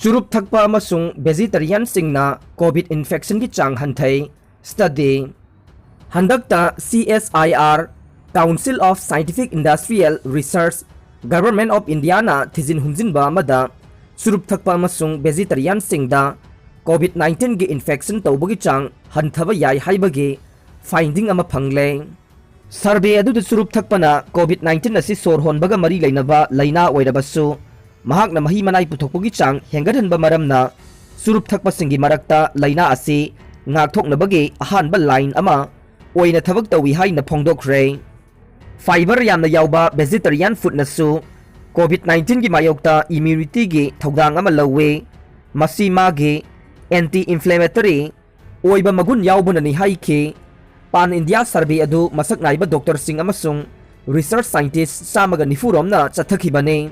चुरुप थकपा अमसुंग वेजिटेरियन सिंगना कोविड इन्फेक्शन की चांग हंथै स्टडी हंदकता CSIR council of scientific industrial research government of India ना थिजिन हुंजिनबा मदा चुरुप थकपा अमसुंग वेजिटेरियन सिंगदा कोविड 19 की इन्फेक्शन तौबगी चांग हंथबा याय हाइबगी फाइंडिंग अमा फंगले सर्वे अदुद चुरुप थकपना कोविड 19 असि सोर होनबगा मरी लेनबा लैना ओइरबसु महाकना मही मनाई पुथोकपगी चांग हेंगदहनबा मरमना चुरुप थकपसिंगी मरक्ता लैना असि ngaktoknabagi ahanba line ama oina thabak tawi haina phongdokre fiber yamna yawba vegetarian food nasu covid 19 gi mayokta immunity gi thogdang ama lawe masi magi anti inflammatory oiba magun yawbuna ni haike pan india survey adu masak naiba doctor sing amasung research scientist samaga nifuromna chathakibane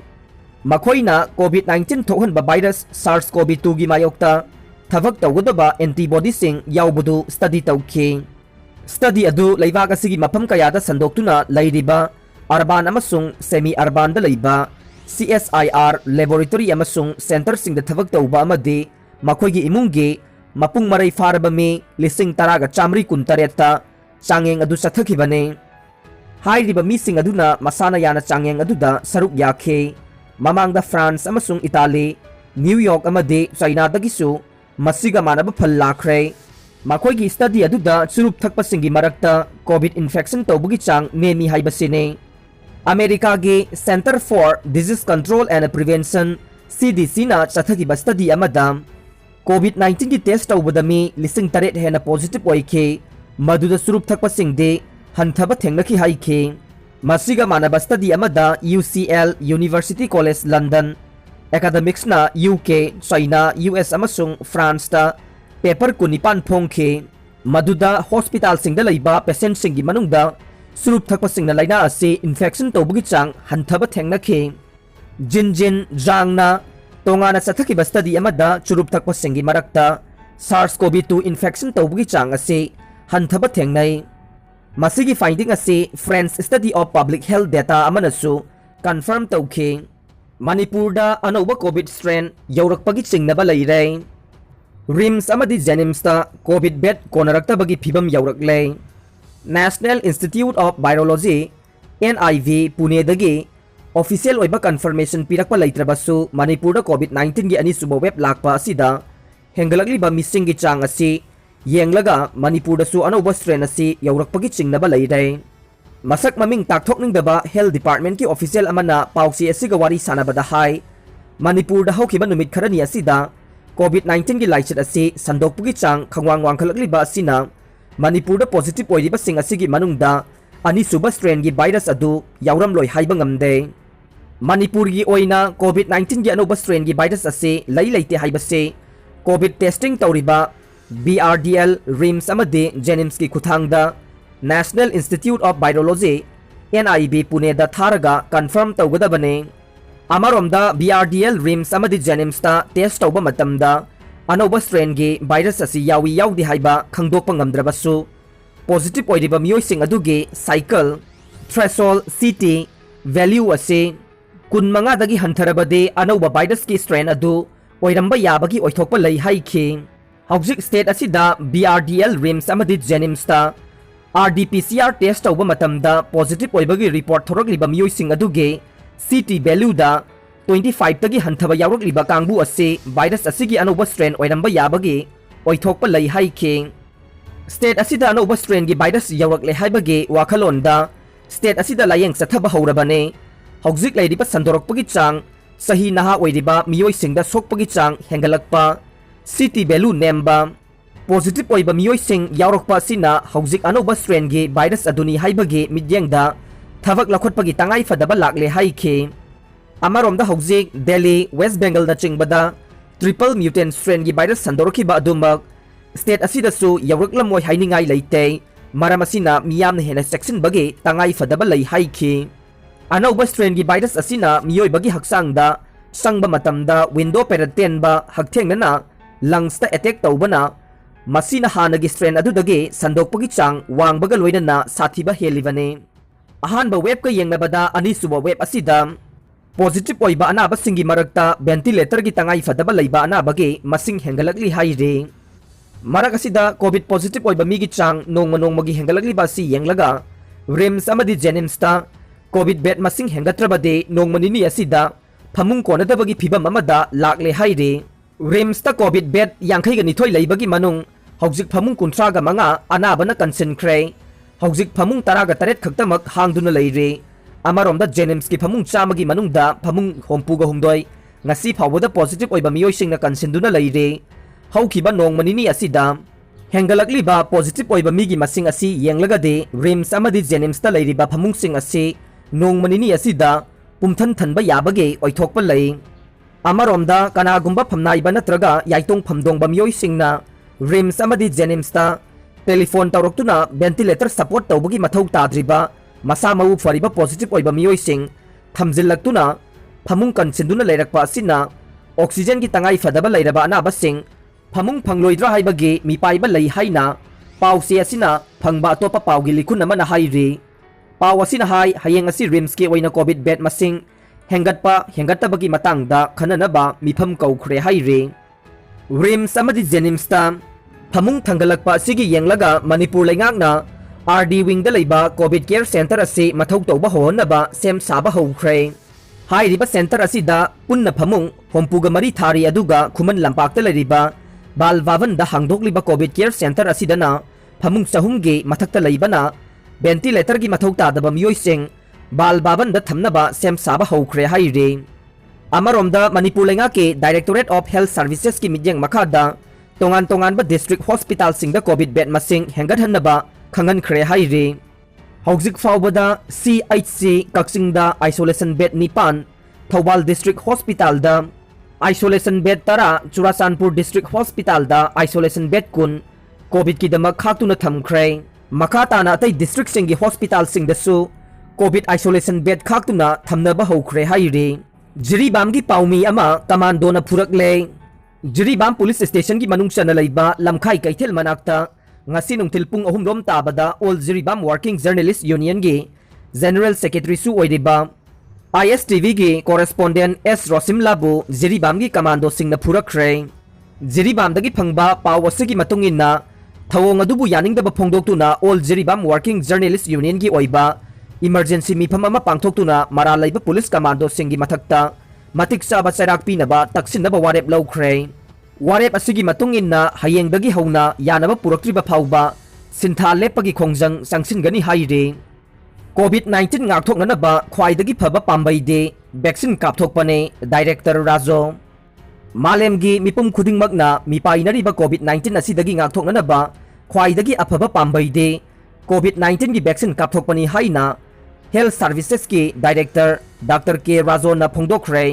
makoina covid 19 thokhanba virus SARS CoV-2 gi mayokta थबक तौगदबा antibody सिंग यावबदु study तौखे study अदु लैबाक असigi मफम कयादा संदोक्तुना लैरिबा अर्बान अमसुंग सेमी अर्बान दा लैबा CSIR लैबोरेटरी अमसुंग सेंटर सिंग दा थबक तौबा अमदि मखोइगी इमुंगी मपुंग मरै फारबा मी लिसिंग तरागा चामरी कुंतरेता चांगेंग अदु सथखिबने हाइरिबा मी सिंग अदुना मसाना याना चांगेंग अदुदा सरुक याखे ममांगदा फ्रांस अमसुंग इटाली न्यूयॉर्क अमदि चाइना दगिसु मसिगा मानब फल लाख्रे मखोइगी स्टडी अदुदा चुरुप थकपसिंगी मरक्ता कोविड इन्फेक्शन तौबगी चांग नेमी हाइबसिने अमेरिका गे centre for disease control and prevention CDC ना चथगिबा स्टडी अमदा कोविड 19 की टेस्ट तौबदमी लिसिंग तरेट हेना पॉजिटिव ओइखे मदुदा चुरुप थकपसिंगदे हंथबा थेंगनखि हाइखे मसिगा मानब स्टडी अमदा UCL university college London academics ना UK चाइना US अमसुंग फ्रांस ता पेपर कुनिपान फोंखे मदुदा हॉस्पिटल सिंगदा लैबा पेशेंट सिंगी मनुंगदा सुरुप थकपा सिंगना लाइना असे इन्फेक्शन तौबगी चांग हंथबा थेंगनखे जिन जांगना तोंगाना चथखिबा स्टडी अमदा चुरुप थकपा सिंगी मरक्ता SARS CoV-2 इन्फेक्शन तौबगी चांग असे हंथबा थेंगनै मसिगी फाइंडिंग असे French study of public health data अमनसु कंफर्म तौखे मणिपुरदा अनौबा कोविड स्ट्रेन यौरकपगी चिंगनबा लैरे रिम्स अमदि जेनिम्सता कोविड बेड कोनरक्तबगी फिबम यौरकले national institute of virology NIV पुणेदगी ऑफिशियल ओइबा कंफर्मेशन पिरकपा लैत्रबसु मणिपुरदा कोविड 19 गी अनिसुबा वेब लाकपा असिदा हेंगलकलिबा मिसिंगी चांग असि येंगलगा मणिपुरदसु अनौबा स्ट्रेन असि यौरकपगी चिंगनबा लैरे मसक ममिंग ताकथोकनिंगदबा हेल्थ डिपार्टमेंट की ऑफिशियल अमना पाउसी असिगा वारी सानबदा हाई मणिपुरदा हौखिबा नुमित खरनी असिदा कोविड 19 की लाइचत असि संदोकपुगी चांग खंगवांग वांखलकलिबा असिना मणिपुरदा पॉजिटिव ओइरिबा सिंग असिगी मनुंगदा अनिसुबा स्ट्रेन की वायरस अदु यावरमलोय हाइबा ngamde मणिपुर की ओइना कोविड 19 की अनोबा स्ट्रेन की वायरस असि लै लैते हाइबसे कोविड टेस्टिंग तौरिबा BRDL रिम्स अमदे जेनिम्स की खुथांगदा national institute of virology NIV Pune दा थारगा कंफर्म तौगदबने अमरोमदा BRDL रिम्स अमदि जेनिम्सता टेस्ट तौबा मतमदा अनौबा स्ट्रेन गी वायरस असि यावी यावदि हाइबा खंगदोकपा ngamdrabasu पॉजिटिव ओइरिबा मियोइसिंग अदुगे साइकल थ्रेशोल्ड CT वैल्यू असि 15 दगी हंथरबदे अनौबा वायरस की स्ट्रेन अदु ओइरंबा याबगी ओइथोकपा लै हाइखे हौजिक स्टेट असिदा BRDL रिम्स अमदि जेनिम्सता RT-PCR टेस्ट तौबा मतमदा पॉजिटिव ओइबगी रिपोर्ट थोरकलिबा मियोइसिंग अदुगे CT वैल्यूदा 25 तगी हंथबा यावरकलिबा कांगबु असे वायरस असिगी अनौबा स्ट्रेन ओइरंबा याबगी ओइथोकपा लै हाइखे स्टेट असिदा अनौबा स्ट्रेन की वायरस यावरकले हाइबगी वाखलोनदा स्टेट असिदा लायेंग सथबा हौरबने हौजिक लैरिबा संदोरकपगी चांग सही नहा ओइरिबा मियोइसिंगदा सोकपगी चांग हेंगलकपा CT वैल्यू नेमबा पॉजिटिव ओइबा मियोइसिंग यावरकपा सिना हौजिक अनौबा स्ट्रेन की वायरस अदुनी हाइबगी मिद्यंगदा थबक लखोटपगी तंगाई फदबा लाकले हाइखे अमरोमदा हौजिक दिल्ली वेस्ट बेंगल दा चिंगबदा ट्रिपल म्यूटेंट स्ट्रेन की वायरस संदोरखिबा अदुमक स्टेट असिदसु यवरकलमोय हाइनिंगाई लैते मरम असिना मियामना हेना सेक्शनबगी तंगाई फदबा लै हाइखे अनौबा स्ट्रेन की वायरस असिना मियोइबगी हक्सांगदा संगबा मतमदा विंडो पेरटेनबा हक्थेंगना लंग्स ता अटैक तौबना मसीना हानगी स्ट्रेन अदुदगे संदोकपगी चांग वांगबगा लोइनना साथीबा हेलिबने अहानबा वेब का येंगनबदा अनिसुबा वेब असिदा पॉजिटिव ओइबा अनाबसिंगी मरक्ता वेंटिलेटर की तंगाई फदबा लैबा अनाबगे मसिंग हेंगलकली हाइरे मरक असिदा कोविड पॉजिटिव ओइबा मीगी चांग नोंग नोंगमगी हेंगलकली बासी येंगलगा रिम्स अमदी जेनिम्सता कोविड बेड मसिंग हेंगत्रबदे नोंगमनिनी असिदा फमुंग कोनदबगी फिबम अमदा लाकले हाइरे रिम्सता कोविड बेड यांखैगा निथोय लैबगी मनुंग हौजिक फमुंग कुंथ्रागा मंगा अनाबना कंसेंट्रे हौजिक फमुंग तरागा तरेट खक्तमक हांगदुना लैरे अमरोमदा जेनिम्स की फमुंग चामगी मनुंगदा फमुंग होमपुगा हुंदोय ngasi phawda positive oiba miyoi singna kansinduna leire haukiba nongmanini asida hengalakli ba positive oiba migi masing asi yenglaga de rims amadi jenims ta leiri ba phamung sing asi nongmanini asida pumthan thanba yabage oithokpa lei amaromda kanagumba phamnai ba natraga yaitong phamdong ba miyoi singna rims amadi jenims ta telephone tawroktuna ventilator support tawbagi mathau tadriba masa mau fariba positive oiba miyoi sing thamjillaktuna फमुंग कंसिंदुना लेरकपा असिना oxygen की तंगाई फदबा लेरबा अनाबसिंग फमुंग फंगलोइद्रा हाइबगे मिपाइबा लई हाइना पाउसे असिना फंगबा अतोपा पाउगी लिखुन अमना हाइरे पाउ असिना high हयेंग असि RIMS के ओइना covid bed मसिंग हेंगतबगी मतंगदा खननबा मिफम कौखरे हाइरे रिम्स अमदि जेनिम्सता फमुंग थंगलकपा असिगी येंगलगा मणिपुर लेंगाकना आरडी विंग दा लेबा कोविड केयर सेंटर असे मथौ तौबा होनबा सेम साबा हौखरे हाइरिबा सेंटर असिदा पुन्ना फमुंग होमपुगा मरी थारी अदुगा खुमन लंपाक्ता लेरिबा बाल वावन दा हांगदोकलिबा कोविड केयर सेंटर असिदना फमुंग चहुमगे मथक्ता लेबना वेंटिलेटर की मथौ तादबा मियोइसिंग बाल वावन दा थमनबा सेम साबा हौखरे हाइरे अमरोमदा मणिपुर लेंगा के डायरेक्टोरेट ऑफ हेल्थ सर्विसेस की मिजेंग मखादा तोंगान तोंगानबा डिस्ट्रिक्ट हॉस्पिटल सिंग दा कोविड बेड मसिंग हेंगतहनबा खंगनखरे हाइरे हौजिक फाउबदा CHC कक्सिंगदा आइसोलेशन बेड निपान थौबाल डिस्ट्रिक्ट हॉस्पिटल दा आइसोलेशन बेड तरा चुराचानपुर डिस्ट्रिक्ट हॉस्पिटल दा आइसोलेशन बेड कुन कोविड की दमक खाक्तुना थमख्रे मखा ताना अतै डिस्ट्रिक्ट सिंगी हॉस्पिटल सिंगदसु कोविड आइसोलेशन बेड खाक्तुना थमनबा हौख्रे हाइरे जिरीबाम की पाउमी अमा कमांडो ना फुरकले जिरीबाम पुलिस स्टेशन की मनुंग चना लैबा लमखाई कैथेल मनाक्ता ngasi nungtil pung ahum rom tabada all Jiribam Working Journalist Union gi General Secretary su oiriba ISTV gi correspondent S Rosim Labu Jiribam gi commando singna phurakre Jiribam dagi phangba pawasi gi matungina thawong adubu yaningdaba phongdoktuna all Jiribam Working Journalist Union gi oiba emergency mifam ama pangthoktuna mara laiba police commando singi mathakta matik saba charak pinaba taksinaba warep lawkhre वारेप असिगी मतुंग इन्ना हयेंगदगी हौना यानबा पुरक्त्रिबा फाउबा सिंथा लेपगी खोंजंग सांगसिनगनी हाइरे कोविड-19 ngaktoknanaba khwaidagi phaba pambaide vaccine kapthokpane director rajo malemgi mipum khudingmakna mipainariba covid-19 asidagi ngaktoknanaba khwaidagi aphaba pambaide covid-19 gi vaccine kapthokpani haina health services ki director dr k rajo na phongdokhre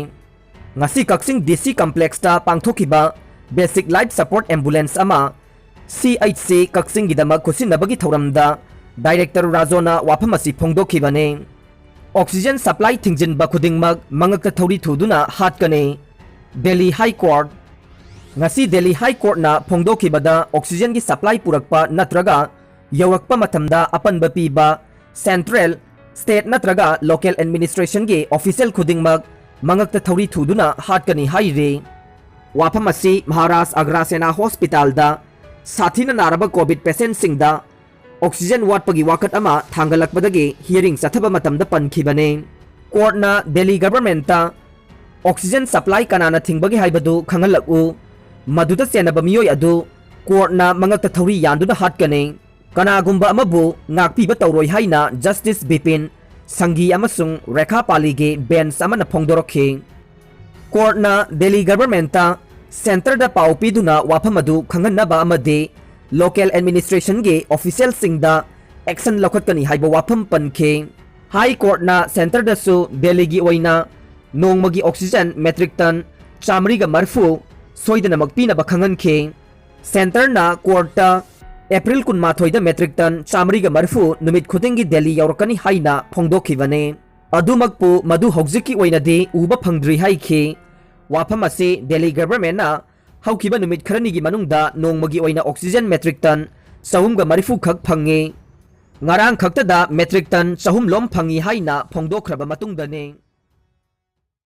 ngasi kaksing dc complex ta pangthokiba Basic Life Support Ambulance ama CHC Kaksing gidama kusinabagi thoramda Director Razona waphamasi phongdokhibane Oxygen supply thingjinba khudingmak mangakta thori thuduna hatkane Delhi High Court ngasi Delhi High Court na phongdokhibada oxygen gi supply purakpa natraga yawakpa matamda apanba piba Central State natraga Local Administration gi official khudingmak mangakta thori thuduna hatkane haire वाफमसी महाराष्ट्र अग्रासेना hospital दा साथीना नारबा covid patient सिंगदा oxygen वाटपगी वाकट अमा थांगलकबदगी हियरिंग चथबा मतमदा पनखिबने कोर्टना दिल्ली गवर्नमेंट ता ऑक्सीजन सप्लाई कनाना थिंगबगी हाइबदु खंगलकु मदुदा सेनबा मियोय अदु कोर्टना मंगकता थौरी यानदुना हाटकने कनागुंबा अमबु ngakpiba तौरोय हाइना जस्टिस बिपिन संगी अमसुंग रेखा पालीगे बेंच अमना फोंगदोरखे कोर्टना दिल्ली गवर्नमेंट ता सेंटर दा पाउ पीदुना वाफमदु खंगनबा अमदे लोकल एडमिनिस्ट्रेशन गे ऑफिशियल सिंगदा एक्शन लखतकनी हाइबा वाफम पनखे हाई कोर्टना सेंटर दसु दिल्ली गी ओइना नोंगमगी ऑक्सीजन मेट्रिक टन चामरीगा मरफु सोइदनमक पीनबा खंगनखे सेंटरना कोर्टा एप्रिल 19 दा मेट्रिक टन चामरीगा मरफु नुमित खुदिंगी दिल्ली यौरकनी हाइना फोंगदोखिबने अदुमकपु मदु हौजिकी ओइनादे उबा फंगद्रि हाइखे वाफम असे दिल्ली गवर्नमेंट ना हौखिबा नुमित खरनिगी मनुंगदा नोंगमगी ओइना ऑक्सीजन मेट्रिक टन 440 खक फंगे ngarang khaktada metric ton 3 lom phangi haina phongdokraba matungdane